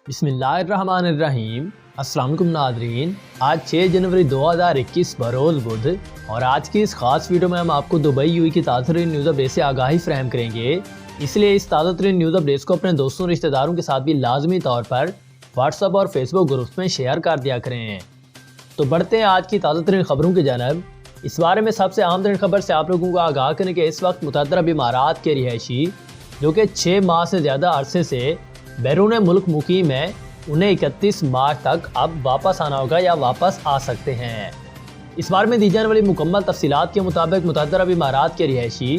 بسم اللہ الرحمن الرحیم۔ السلام علیکم ناظرین، آج 6 جنوری 2021 بروز بدھ اور آج کی اس خاص ویڈیو میں ہم آپ کو دبئی یو اے کی تازہ ترین نیوز اپڈیٹ سے آگاہی فراہم کریں گے، اس لیے اس تازہ ترین نیوز اپڈیٹس کو اپنے دوستوں رشتہ داروں کے ساتھ بھی لازمی طور پر واٹس ایپ اور فیس بک گروپس میں شیئر کر دیا کریں۔ تو بڑھتے ہیں آج کی تازہ ترین خبروں کی جانب۔ اس بارے میں سب سے اہم ترین خبر سے آپ لوگوں کو آگاہ کریں کہ اس وقت متعدد امارات کے رہائشی جو کہ 6 ماہ سے زیادہ عرصے سے بیرون ملک مقیم ہیں، انہیں 31 مارچ تک اب واپس آنا ہوگا یا واپس آ سکتے ہیں۔ اس بارے میں دی جانے والی مکمل تفصیلات کے مطابق متعدد امارات کے رہائشی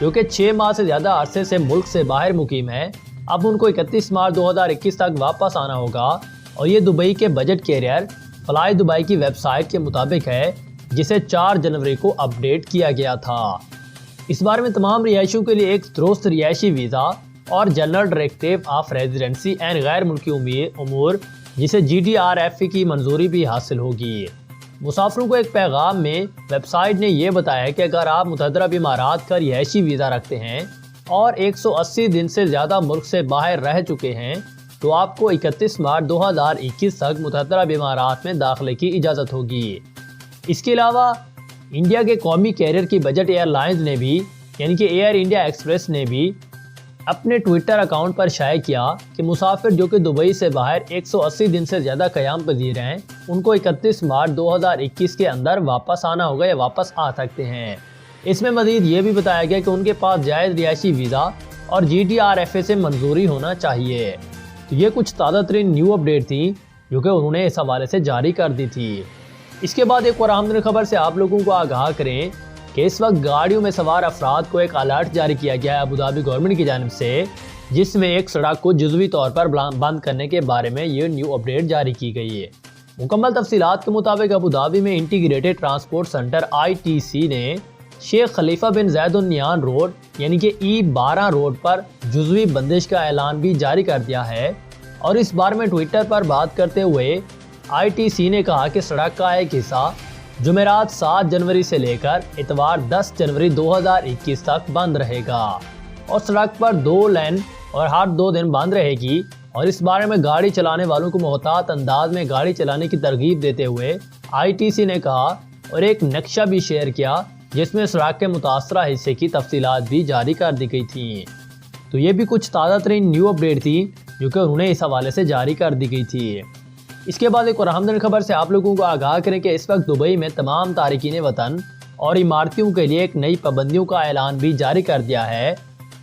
جو کہ 6 ماہ سے زیادہ عرصے سے ملک سے باہر مقیم ہیں، اب ان کو 31 مارچ 2021 تک واپس آنا ہوگا، اور یہ دبئی کے بجٹ کیریئر فلائی دبئی کی ویب سائٹ کے مطابق ہے، جسے 4 جنوری کو اپ ڈیٹ کیا گیا تھا۔ اس بارے میں تمام رہائشیوں کے لیے ایک درست رہائشی ویزا اور general directive of residency and غیر ملکی امور جسے GDRF کی منظوری بھی حاصل ہوگی۔ مسافروں کو ایک پیغام میں ویب سائٹ نے یہ بتایا کہ اگر آپ متعدد امارات کا رہائشی ویزا رکھتے ہیں اور 180 دن سے زیادہ ملک سے باہر رہ چکے ہیں تو آپ کو 31 مارچ 2021 تک متعدد امارات میں داخلے کی اجازت ہوگی۔ اس کے علاوہ انڈیا کے قومی کیریئر کی بجٹ ایئر لائنز نے بھی یعنی کہ ایئر انڈیا ایکسپریس نے بھی اپنے ٹویٹر اکاؤنٹ پر شائع کیا کہ مسافر جو کہ دبئی سے باہر 180 دن سے زیادہ قیام پذیر ہیں، ان کو 31 مارچ 2021 کے اندر واپس آنا ہوگا یا واپس آ سکتے ہیں۔ اس میں مزید یہ بھی بتایا گیا کہ ان کے پاس جائز رہائشی ویزا اور GDRF سے منظوری ہونا چاہیے۔ تو یہ کچھ تازہ ترین نیو اپڈیٹ تھی جو کہ انہوں نے اس حوالے سے جاری کر دی تھی۔ اس کے بعد ایک اور اہم ترین خبر سے آپ لوگوں کو آگاہ کریں کہ اس وقت گاڑیوں میں سوار افراد کو ایک الرٹ جاری کیا گیا ہے ابوظہبی گورنمنٹ کی جانب سے، جس میں ایک سڑک کو جزوی طور پر بند کرنے کے بارے میں یہ نیو اپڈیٹ جاری کی گئی ہے۔ مکمل تفصیلات کے مطابق ابوظہبی میں انٹیگریٹڈ ٹرانسپورٹ سینٹر ITC نے شیخ خلیفہ بن زید النہیان روڈ یعنی کہ E12 روڈ پر جزوی بندش کا اعلان بھی جاری کر دیا ہے، اور اس بارے میں ٹویٹر پر بات کرتے ہوئے ITC نے کہا کہ سڑک کا ایک حصہ جمعرات 7 جنوری سے لے کر اتوار 10 جنوری 2021 تک بند رہے گا، اور سڑک پر 2 لین اور ہر 2 دن بند رہے گی، اور اس بارے میں گاڑی چلانے والوں کو محتاط انداز میں گاڑی چلانے کی ترغیب دیتے ہوئے ITC نے کہا اور ایک نقشہ بھی شیئر کیا جس میں سڑک کے متاثرہ حصے کی تفصیلات بھی جاری کر دی گئی تھیں۔ تو یہ بھی کچھ تازہ ترین نیو اپڈیٹ تھی جو کہ انہوں نے اس حوالے سے جاری کر دی گئی تھی۔ اس کے بعد ایک اور اہم ترین خبر سے آپ لوگوں کو آگاہ کریں کہ اس وقت دبئی میں تمام تارکین وطن اور عمارتوں کے لیے ایک نئی پابندیوں کا اعلان بھی جاری کر دیا ہے۔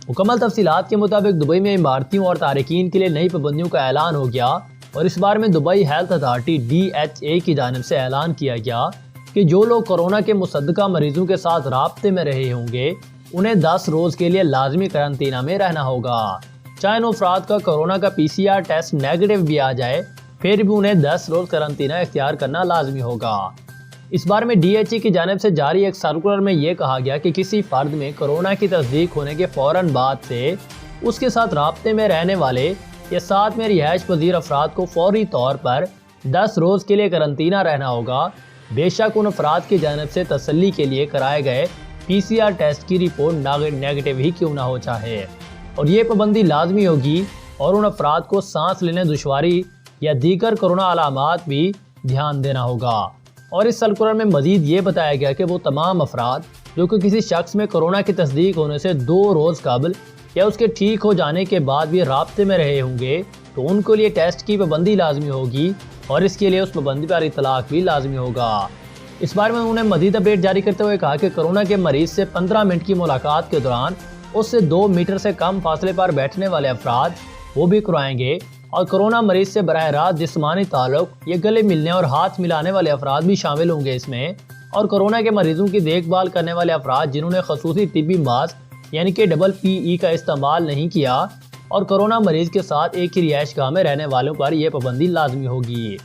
مکمل تفصیلات کے مطابق دبئی میں عمارتوں اور تارکین کے لیے نئی پابندیوں کا اعلان ہو گیا، اور اس بارے میں دبئی ہیلتھ اتھارٹی DHA کی جانب سے اعلان کیا گیا کہ جو لوگ کورونا کے مصدقہ مریضوں کے ساتھ رابطے میں رہے ہوں گے انہیں 10 روز کے لیے لازمی قرنطینہ میں رہنا ہوگا، چاہے ان افراد کا کورونا کا PCR ٹیسٹ نیگیٹو بھی آ جائے پھر بھی انہیں 10 روز قرنطینہ اختیار کرنا لازمی ہوگا۔ اس بارے میں DHA کی جانب سے جاری ایک سرکولر میں یہ کہا گیا کہ کسی فرد میں کورونا کی تصدیق ہونے کے فوراً بعد سے اس کے ساتھ رابطے میں رہنے والے یا ساتھ میں رہائش پذیر افراد کو فوری طور پر 10 روز کے لیے قرنطینہ رہنا ہوگا، بے شک ان افراد کی جانب سے تسلی کے لیے کرائے گئے PCR ٹیسٹ کی رپورٹ نیگیٹو ہی کیوں نہ ہو چاہے، اور یہ پابندی لازمی ہوگی، اور ان افراد کو سانس لینے دشواری یا دیگر کورونا علامات بھی دھیان دینا ہوگا۔ اور اس سرکولر میں مزید یہ بتایا گیا کہ وہ تمام افراد جو کہ کسی شخص میں کورونا کی تصدیق ہونے سے 2 روز قبل یا اس کے ٹھیک ہو جانے کے بعد بھی رابطے میں رہے ہوں گے تو ان کے لیے ٹیسٹ کی پابندی لازمی ہوگی، اور اس کے لیے اس پابندی پر اطلاق بھی لازمی ہوگا۔ اس بارے میں انہوں نے مزید اپڈیٹ جاری کرتے ہوئے کہا کہ کورونا کے مریض سے 15 منٹ کی ملاقات کے دوران اس سے 2 میٹر سے کم فاصلے پر بیٹھنے والے افراد وہ بھی کرائیں گے، اور کورونا مریض سے براہ راست جسمانی تعلق یا گلے ملنے اور ہاتھ ملانے والے افراد بھی شامل ہوں گے اس میں، اور کورونا کے مریضوں کی دیکھ بھال کرنے والے افراد جنہوں نے خصوصی طبی ماسک یعنی کہ PPE کا استعمال نہیں کیا، اور کورونا مریض کے ساتھ ایک ہی رہائش گاہ میں رہنے والوں پر یہ پابندی لازمی ہوگی۔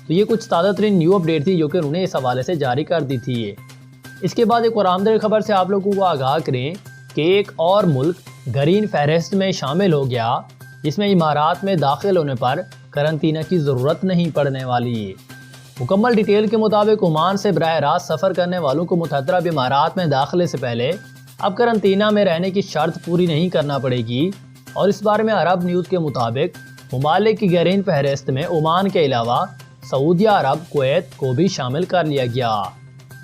تو یہ کچھ تازہ ترین نیو اپڈیٹ تھی جو کہ انہوں نے اس حوالے سے جاری کر دی تھی۔ اس کے بعد ایک اور اہم ترین خبر سے آپ لوگوں کو آگاہ کریں کہ ایک اور ملک گرین فہرست میں شامل ہو گیا جس میں امارات میں داخل ہونے پر قرنطینہ کی ضرورت نہیں پڑنے والی۔ مکمل ڈیٹیل کے مطابق عمان سے براہ راست سفر کرنے والوں کو متعدد امارات میں داخلے سے پہلے اب قرنطینہ میں رہنے کی شرط پوری نہیں کرنا پڑے گی، اور اس بارے میں عرب نیوز کے مطابق ممالک کی گہرین فہرست میں عمان کے علاوہ سعودیہ عرب، کویت کو بھی شامل کر لیا گیا۔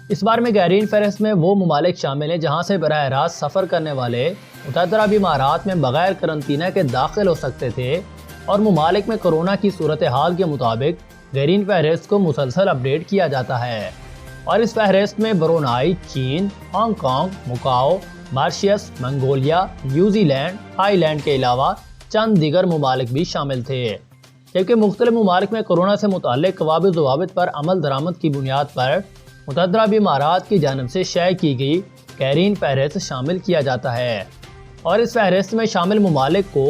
اس بار میں گہرین فہرست میں وہ ممالک شامل ہیں جہاں سے براہ راست سفر کرنے والے متحدہ عرب امارات میں بغیر قرنطینہ کے داخل ہو سکتے تھے، اور ممالک میں کورونا کی صورتحال کے مطابق گہرین فہرست کو مسلسل اپڈیٹ کیا جاتا ہے، اور اس فہرست میں برونائی، چین، Hong Kong, Macau, Mauritius, Mongolia, New Zealand, Thailand کے علاوہ چند دیگر ممالک بھی شامل تھے، جبکہ مختلف ممالک میں کورونا سے متعلق قواعد و ضوابط پر عمل درآمد کی بنیاد پر متحدہ عرب امارات کی جانب سے شائع کی گئی گہرین فہرست شامل کیا جاتا ہے، اور اس فہرست میں شامل ممالک کو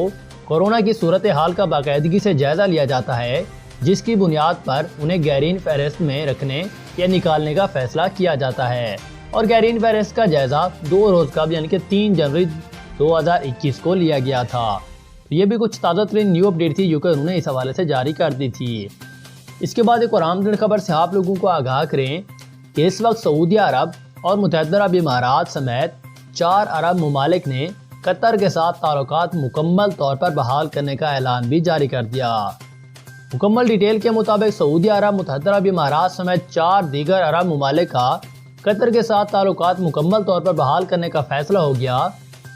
کورونا کی صورتحال کا باقاعدگی سے جائزہ لیا جاتا ہے، جس کی بنیاد پر انہیں گہرین فہرست میں رکھنے یا نکالنے کا فیصلہ کیا جاتا ہے، اور گہرین فہرست کا جائزہ 2 روز قبل یعنی کہ 3 جنوری 2021 کو لیا گیا تھا۔ یہ بھی کچھ تازہ ترین نیو اپڈیٹ تھی جو کہ انہوں نے اس حوالے سے جاری کر دی تھی۔ اس کے بعد ایک اور عام ترین خبر سے آپ لوگوں کو آگاہ کریں کہ اس وقت سعودیہ عرب اور متحدہ عرب امارات سمیت 4 عرب ممالک نے قطر کے ساتھ تعلقات مکمل طور پر بحال کرنے کا اعلان بھی جاری کر دیا۔ مکمل ڈیٹیل کے مطابق سعودیہ عرب، متحدہ عرب امارات سمیت 4 دیگر عرب ممالک کا قطر کے ساتھ تعلقات مکمل طور پر بحال کرنے کا فیصلہ ہو گیا،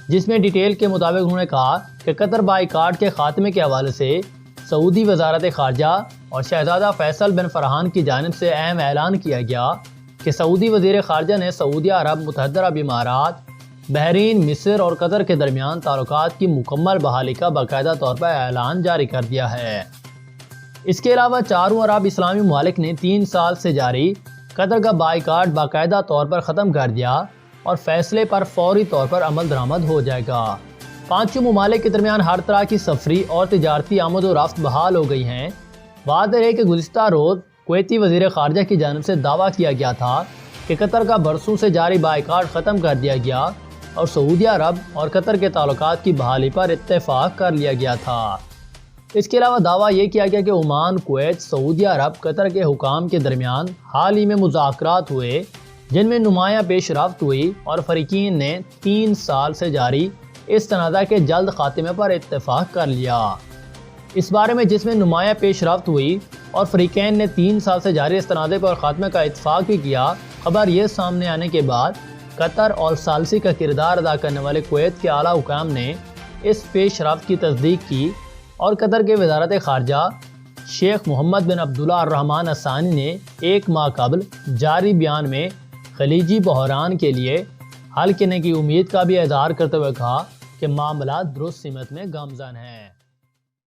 جس میں ڈیٹیل کے مطابق انہوں نے کہا کہ قطر بائیکاٹ کے خاتمے کے حوالے سے سعودی وزارت خارجہ اور شہزادہ فیصل بن فرحان کی جانب سے اہم اعلان کیا گیا کہ سعودی وزیر خارجہ نے سعودیہ عرب، متحدہ عرب امارات، بحرین، مصر اور قطر کے درمیان تعلقات کی مکمل بحالی کا باقاعدہ طور پر اعلان جاری کر دیا ہے۔ اس کے علاوہ 4 عرب اسلامی ممالک نے 3 سال سے جاری قطر کا بائیکاٹ باقاعدہ طور پر ختم کر دیا، اور فیصلے پر فوری طور پر عمل درآمد ہو جائے گا۔ 5 ممالک کے درمیان ہر طرح کی سفری اور تجارتی آمد و رفت بحال ہو گئی ہیں۔ واضح ہے کہ گزشتہ روز کویتی وزیر خارجہ کی جانب سے دعویٰ کیا گیا تھا کہ قطر کا برسوں سے جاری بائیکاٹ ختم کر دیا گیا، اور سعودیہ عرب اور قطر کے تعلقات کی بحالی پر اتفاق کر لیا گیا تھا۔ اس کے علاوہ دعویٰ یہ کیا گیا کہ عمان، کویت، سعودیہ عرب، قطر کے حکام کے درمیان حال ہی میں مذاکرات ہوئے، جن میں نمایاں پیش رفت ہوئی، اور فریقین نے 3 سال سے جاری اس تنازع کے جلد خاتمے پر اتفاق کر لیا۔ اس بارے میں جس میں نمایاں پیش رفت ہوئی اور فریقین نے 3 سال سے جاری اس تنازع پر خاتمے کا اتفاق بھی کیا، خبر یہ سامنے آنے کے بعد قطر اور ثالثی کا کردار ادا کرنے والے کویت کے اعلیٰ حکام نے اس پیش رفت کی تصدیق کی، اور قطر کے وزارت خارجہ شیخ محمد بن عبداللہ الرحمن الثانی نے 1 ماہ قبل جاری بیان میں خلیجی بحران کے لیے حل کرنے کی امید کا بھی اظہار کرتے ہوئے کہا کہ معاملات درست سمت میں گامزن ہیں۔